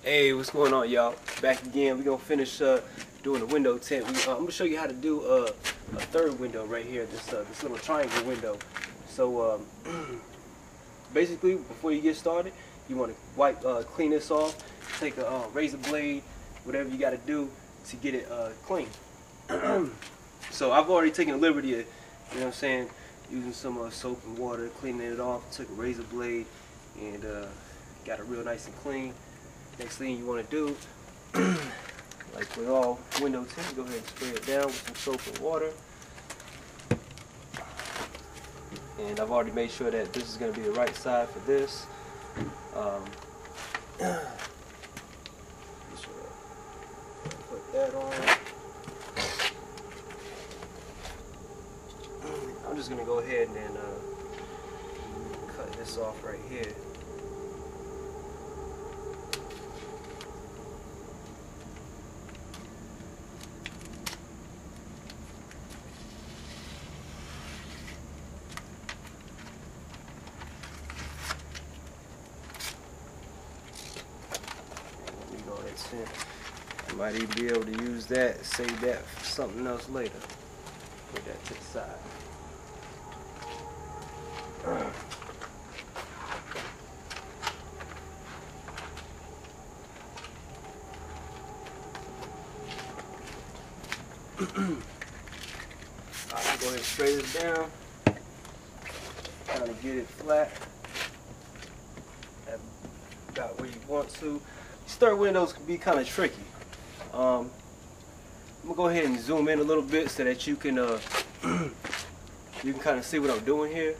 Hey, what's going on, y'all? Back again. We're gonna finish doing the window tint. I'm gonna show you how to do a third window right here. This little triangle window. So basically, before you get started, you want to clean this off. Take a razor blade, whatever you got to do to get it clean. So I've already taken the liberty of, you know what I'm saying, using some soap and water, cleaning it off. Took a razor blade and got it real nice and clean. Next thing you want to do, like with all window tint, go ahead and spray it down with some soap and water. And I've already made sure that this is going to be the right side for this. Put that on. I'm just going to go ahead and cut this off right here. You might even be able to use that, save that for something else later. Put that to the side. I'll go ahead and spray this down. Kind of get it flat. About where you want to. These third windows can be kind of tricky. I'm gonna go ahead and zoom in a little bit so that you can kind of see what I'm doing here.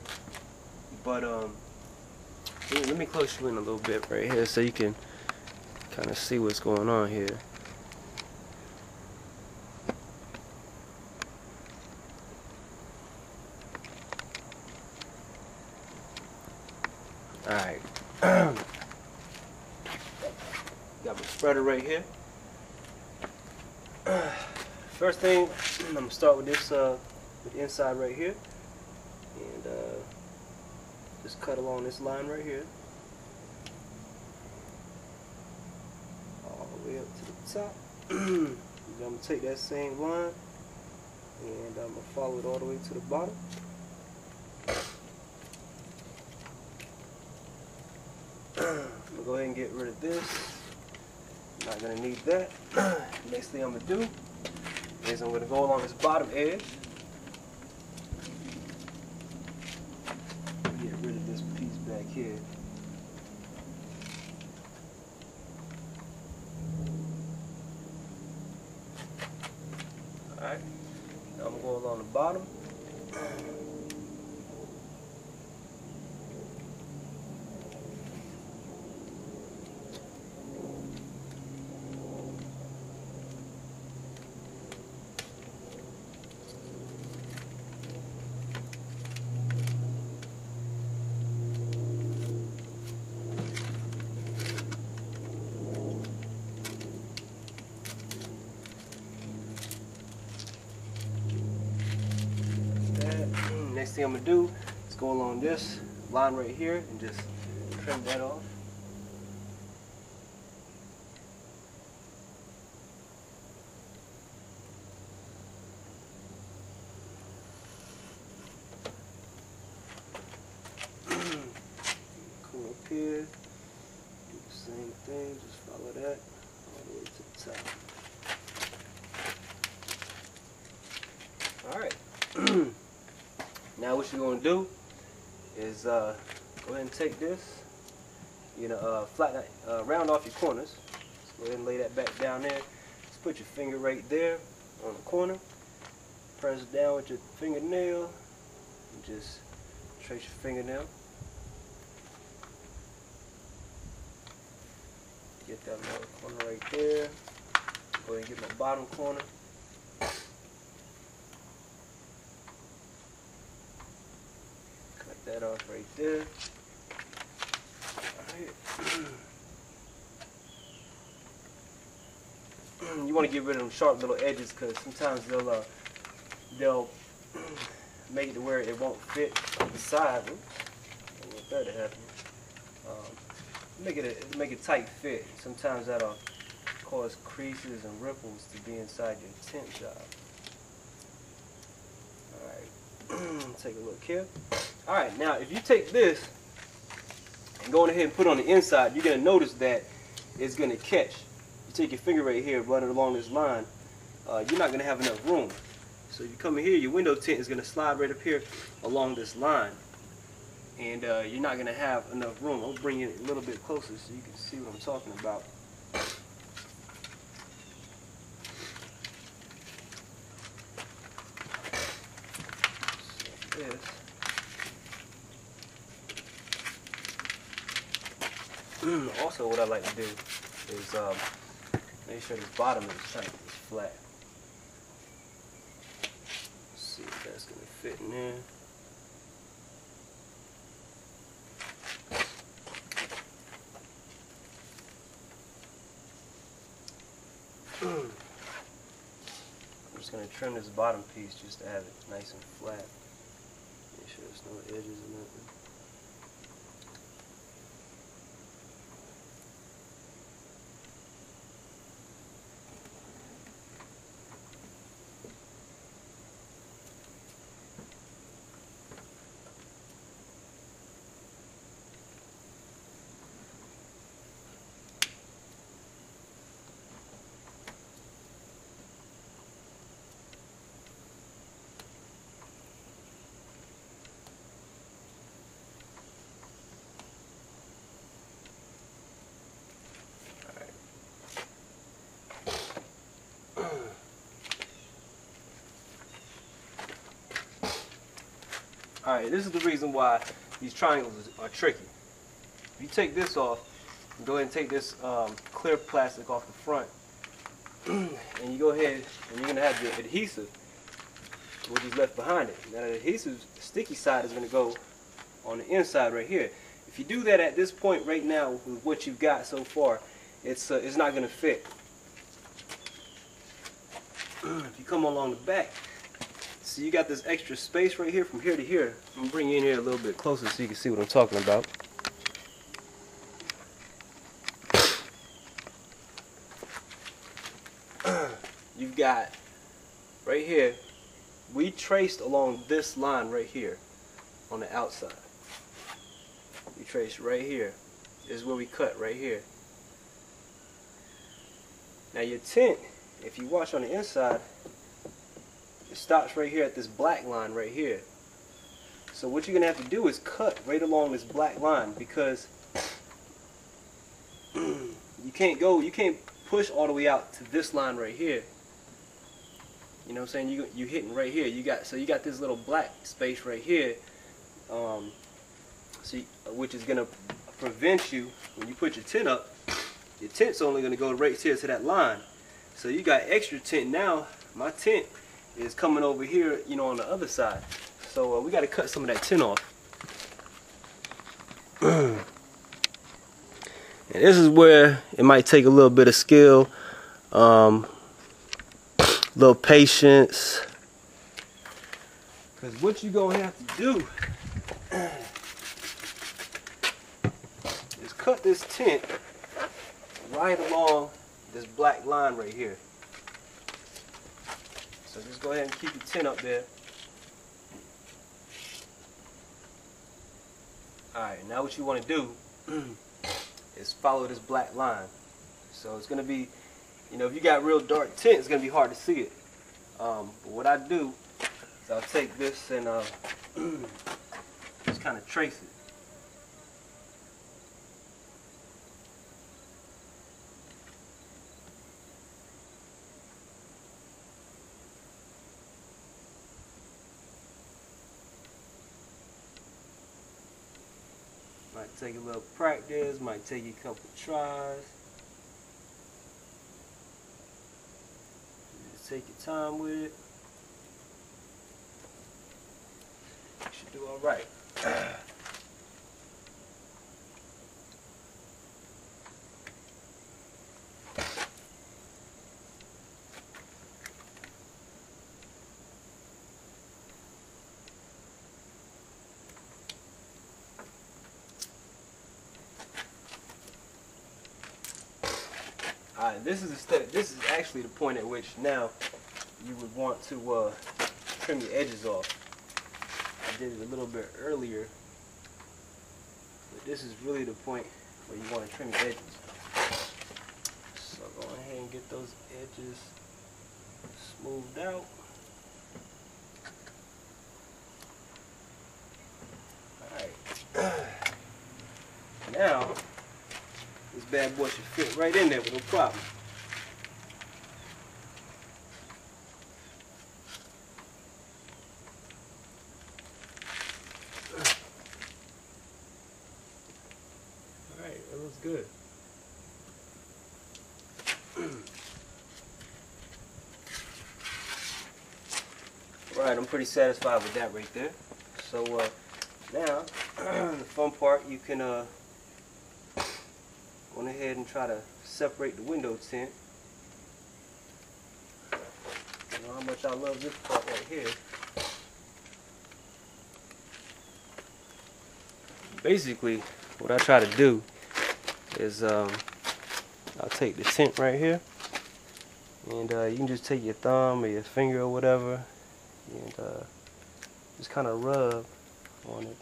But let me close you in a little bit right here so you can kind of see what's going on here. All right. Got my spreader right here. First thing, I'm gonna start with this, with the inside right here, and just cut along this line right here, all the way up to the top. I'm gonna take that same line, and I'm gonna follow it all the way to the bottom. I'm gonna go ahead and get rid of this. Not gonna need that. Next thing I'm gonna do is I'm gonna go along this bottom edge. Get rid of this piece back here. Alright. Now I'm gonna go along the bottom. Next thing I'm going to do is go along this line right here and just trim that off. Come up here, do the same thing, just follow that all the way to the top. Alright. Now what you're going to do is go ahead and take this, round off your corners. Just go ahead and lay that back down there. Just put your finger right there on the corner. Press down with your fingernail and just trace your fingernail. Get that little corner right there. Go ahead and get my bottom corner. That off right there. Alright. You want to get rid of them sharp little edges because sometimes they'll make it to where it won't fit the side. Oops. I don't want that to happen. make it tight fit. Sometimes that'll cause creases and ripples to be inside your tint job. Alright, take a look here. Alright, now if you take this and go ahead and put it on the inside, you're going to notice that it's going to catch. You take your finger right here, run it along this line, you're not going to have enough room. So you come in here, your window tint is going to slide right up here along this line. And you're not going to have enough room. I'll bring it a little bit closer so you can see what I'm talking about. So this. Also, what I like to do is make sure this bottom of the tank is flat. Let's see if that's going to fit in there. I'm just going to trim this bottom piece just to have it nice and flat. Make sure there's no edges or nothing. Alright, this is the reason why these triangles are tricky. If you take this off, go ahead and take this clear plastic off the front, and you go ahead and you're going to have your adhesive, which is left behind it. Now the adhesive, the sticky side is going to go on the inside right here. If you do that at this point right now with what you've got so far, it's not going to fit. If you come along the back, so you got this extra space right here from here to here. I'm going to bring you in here a little bit closer so you can see what I'm talking about. You've got right here, we traced along this line right here on the outside. We traced right here. This is where we cut right here. Now your tint, if you watch on the inside, it stops right here at this black line right here. So what you're going to have to do is cut right along this black line, because you can't push all the way out to this line right here. You know what I'm saying? You're hitting right here. You got this little black space right here, which is going to prevent you, when you put your tint up, your tint's only going to go right here to that line. So you got extra tint now. My tint is coming over here, you know, on the other side. So we got to cut some of that tint off. And this is where it might take a little bit of skill, little patience, because what you're going to have to do is cut this tint right along this black line right here. So just go ahead and keep your tint up there. Alright, now what you want to do is follow this black line. So it's going to be, you know, if you got real dark tint, it's going to be hard to see it. But what I do is I'll take this and just kind of trace it. Might take a little practice, might take you a couple tries. Just take your time with it. You should do alright. Alright, this is the step. This is actually the point at which now you would want to trim your edges off. I did it a little bit earlier, but this is really the point where you want to trim your edges. So go ahead and get those edges smoothed out. Alright. Now, this bad boy should fit right in there with no problem. Alright, that looks good. Alright, I'm pretty satisfied with that right there. So now, the fun part, you can go ahead and try to separate the window tint. You know how much I love this part right here. Basically, what I try to do is I'll take the tint right here, and you can just take your thumb or your finger or whatever, and just kind of rub on it.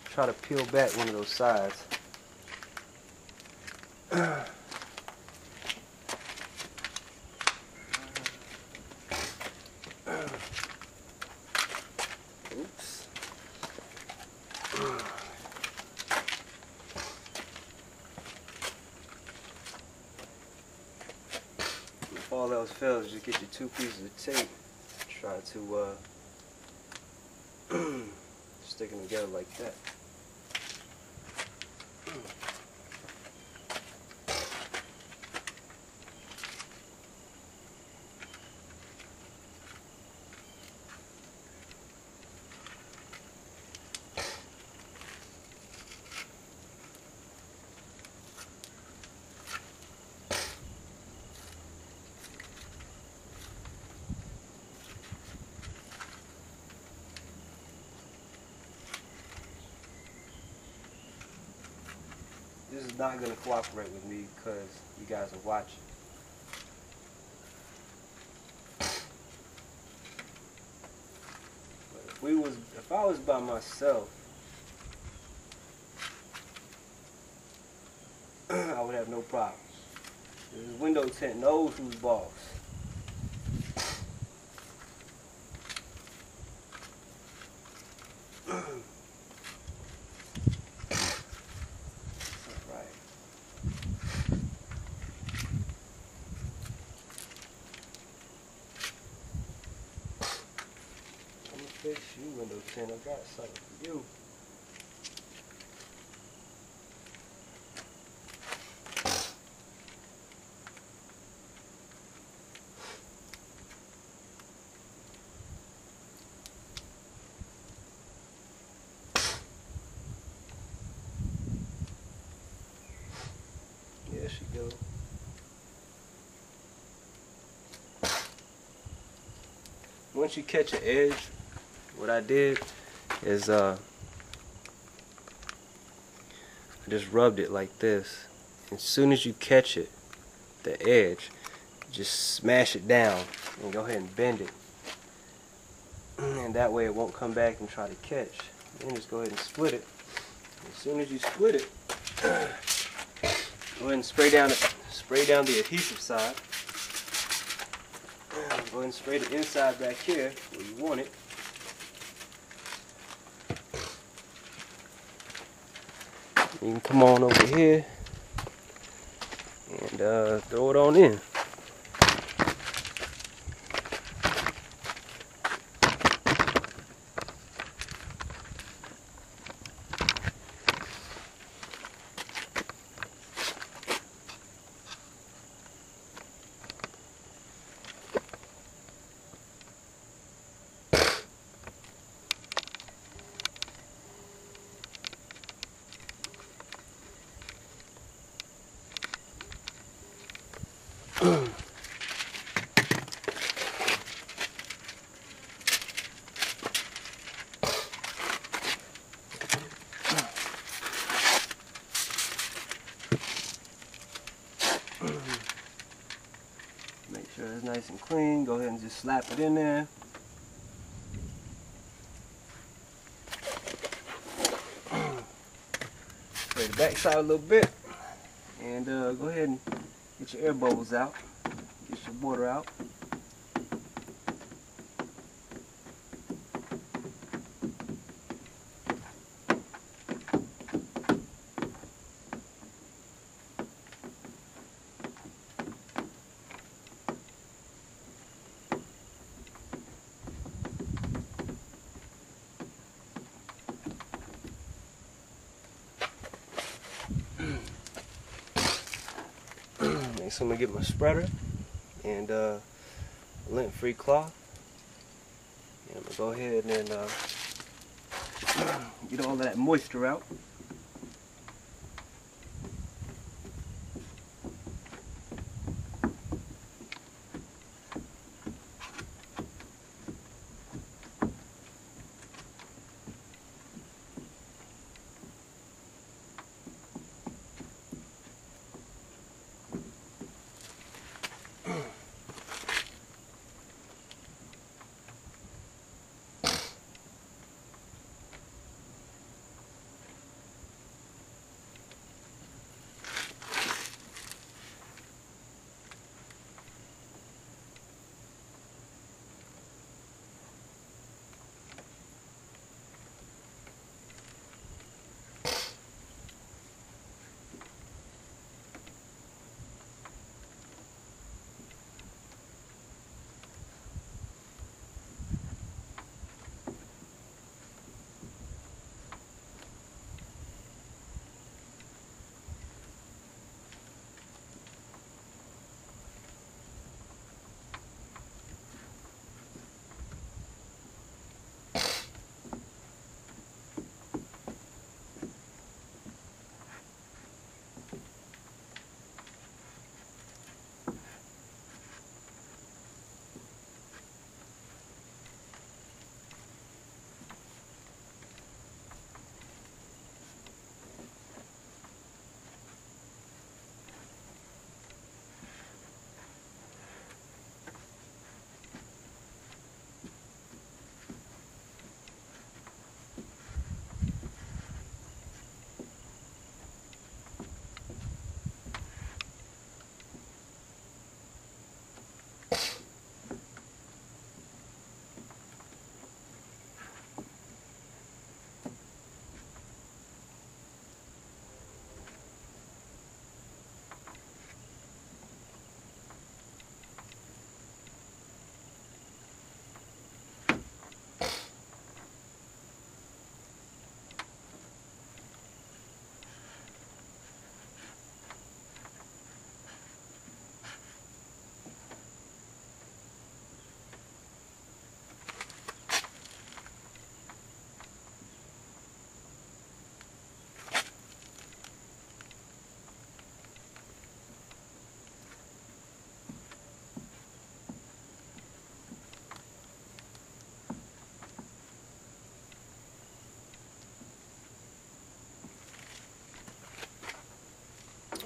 Try to peel back one of those sides. Oops. If all else fails, just get your 2 pieces of tape. Try to stick them together like that. This is not going to cooperate with me because you guys are watching. But if I was by myself, I would have no problem. This window tint knows who's boss. Fix you, window tint. I got something for you. There she goes. Once you catch an edge, what I did is I just rubbed it like this. As soon as you catch it, the edge, just smash it down and go ahead and bend it. And that way it won't come back and try to catch. Then just go ahead and split it. As soon as you split it, go ahead and spray down the adhesive side. Go ahead and spray the inside back here where you want it. You can come on over here and throw it on in. nice and clean. Go ahead and just slap it in there. Spray the back side a little bit. And go ahead and get your air bubbles out. Get your water out. So I'm gonna get my spreader and a lint-free cloth, and I'm gonna go ahead and get all of that moisture out.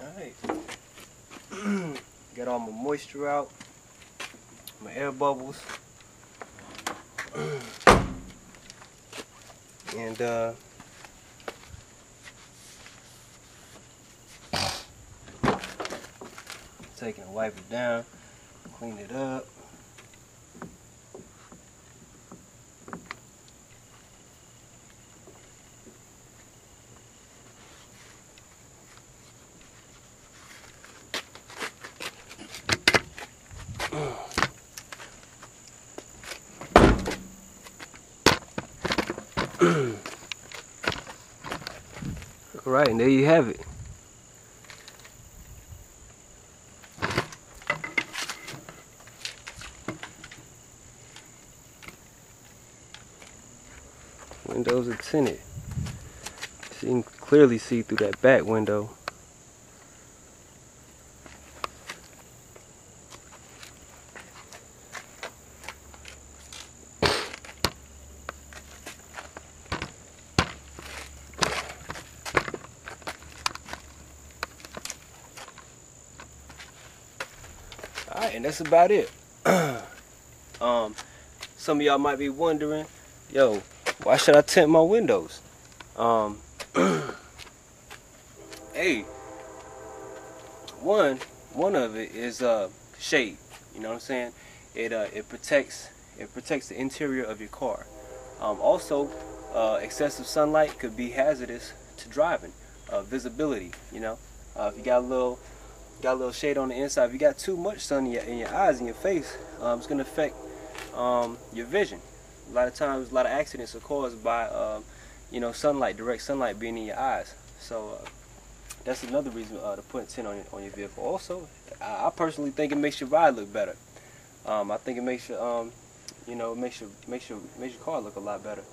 Alright, got all my moisture out, my air bubbles, and taking a wipe it down, clean it up. Alright, and there you have it. Windows are tinted. So you can clearly see through that back window. Alright, and that's about it. Some of y'all might be wondering, yo, why should I tint my windows? Hey, one of it is shade. You know what I'm saying? It protects the interior of your car. Also, excessive sunlight could be hazardous to driving. Visibility, you know, if you got a little shade on the inside, if you got too much sun in your eyes and your face, it's gonna affect your vision. A lot of times, a lot of accidents are caused by you know, direct sunlight being in your eyes. So that's another reason to put tint on your vehicle. Also, I personally think it makes your ride look better. I think it makes your you know, makes your car look a lot better.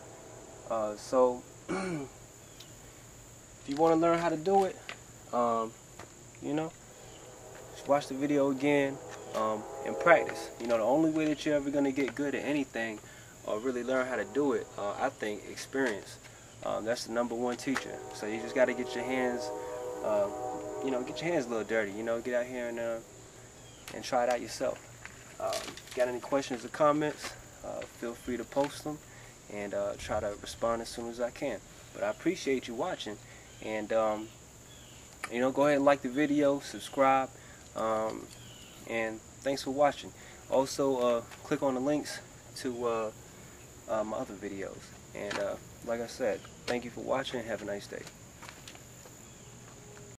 So if you want to learn how to do it, you know, just watch the video again and practice. You know, the only way that you're ever gonna get good at anything or really learn how to do it, I think, experience. That's the #1 teacher. So you just got to get your hands, you know, get your hands a little dirty. You know, get out here and try it out yourself. Got any questions or comments? Feel free to post them, and try to respond as soon as I can. But I appreciate you watching, and you know, go ahead and like the video, subscribe, and thanks for watching. Also, click on the links to my other videos. And like I said, thank you for watching. Have a nice day.